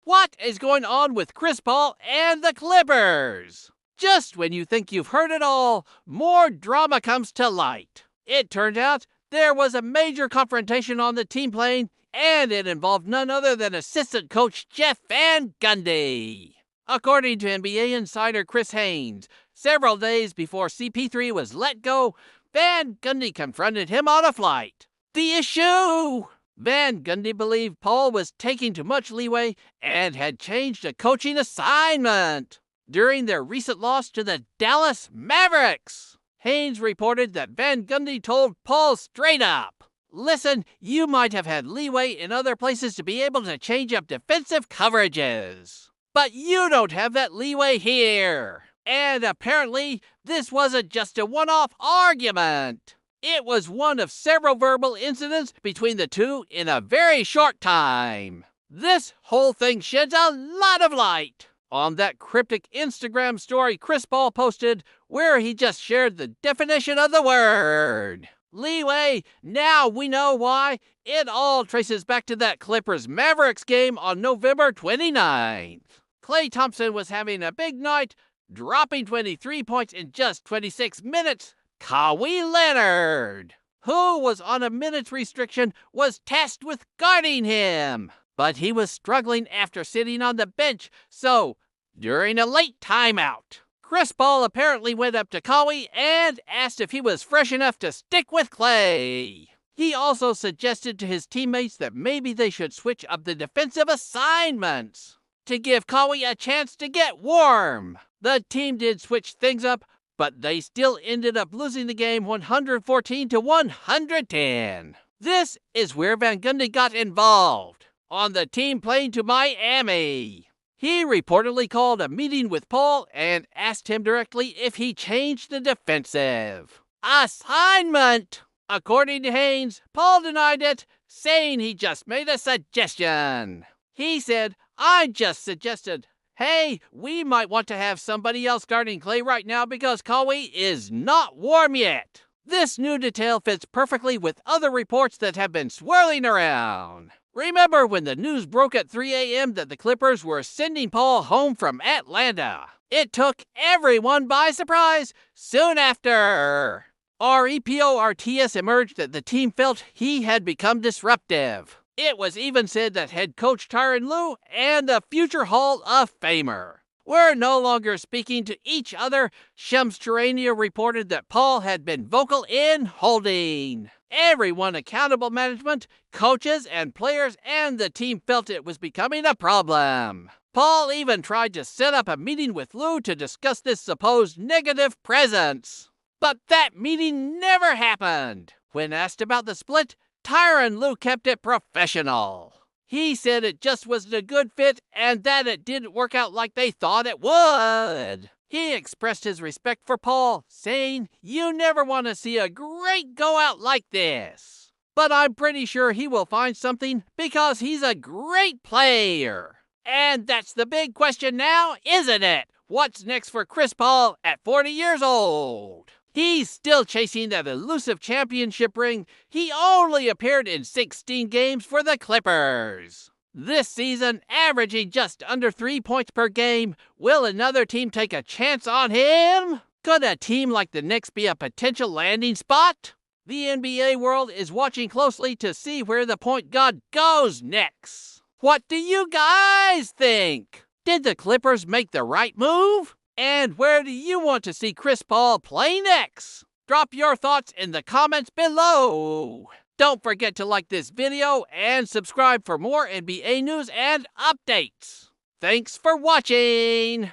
What is going on with Chris Paul and the Clippers? Just when you think you've heard it all, more drama comes to light. It turned out there was a major confrontation on the team plane, and it involved none other than assistant coach Jeff Van Gundy. According to NBA insider Chris Haynes, several days before CP3 was let go, Van Gundy confronted him on a flight. The issue? Van Gundy believed Paul was taking too much leeway and had changed a coaching assignment during their recent loss to the Dallas Mavericks. Haynes reported that Van Gundy told Paul straight up, "Listen, you might have had leeway in other places to be able to change up defensive coverages, but you don't have that leeway here." And apparently, this wasn't just a one-off argument. It was one of several verbal incidents between the two in a very short time. This whole thing sheds a lot of light on that cryptic Instagram story Chris Paul posted, where he just shared the definition of the word leeway. Now we know why. It all traces back to that Clippers-Mavericks game on November 29th. Klay Thompson was having a big night, dropping 23 points in just 26 minutes. Kawhi Leonard, who was on a minutes restriction, was tasked with guarding him, but he was struggling after sitting on the bench, so during a late timeout, Chris Paul apparently went up to Kawhi and asked if he was fresh enough to stick with Klay. He also suggested to his teammates that maybe they should switch up the defensive assignments to give Kawhi a chance to get warm. The team did switch things up, but they still ended up losing the game 114-110. This is where Van Gundy got involved. On the team plane to Miami, he reportedly called a meeting with Paul and asked him directly if he changed the defensive assignment. According to Haynes, Paul denied it, saying he just made a suggestion. He said, "I just suggested, hey, we might want to have somebody else guarding Klay right now because Kawhi is not warm yet." This new detail fits perfectly with other reports that have been swirling around. Remember when the news broke at 3 a.m. that the Clippers were sending Paul home from Atlanta? It took everyone by surprise. Soon after, reports emerged that the team felt he had become disruptive. It was even said that head coach Tyronn Lue and the future Hall of Famer were no longer speaking to each other. Shams Charania reported that Paul had been vocal in holding everyone accountable. Management, coaches, and players, and the team felt it was becoming a problem. Paul even tried to set up a meeting with Lue to discuss this supposed negative presence, but that meeting never happened. When asked about the split, Tyronn Lue kept it professional. He said it just wasn't a good fit and that it didn't work out like they thought it would. He expressed his respect for Paul, saying, "You never want to see a great go out like this. But I'm pretty sure he will find something because he's a great player." And that's the big question now, isn't it? What's next for Chris Paul at 40 years old? He's still chasing that elusive championship ring. He only appeared in 16 games for the Clippers this season, averaging just under 3 points per game. Will another team take a chance on him? Could a team like the Knicks be a potential landing spot? The NBA world is watching closely to see where the point guard goes next. What do you guys think? Did the Clippers make the right move? And where do you want to see Chris Paul play next? Drop your thoughts in the comments below. Don't forget to like this video and subscribe for more NBA news and updates. Thanks for watching.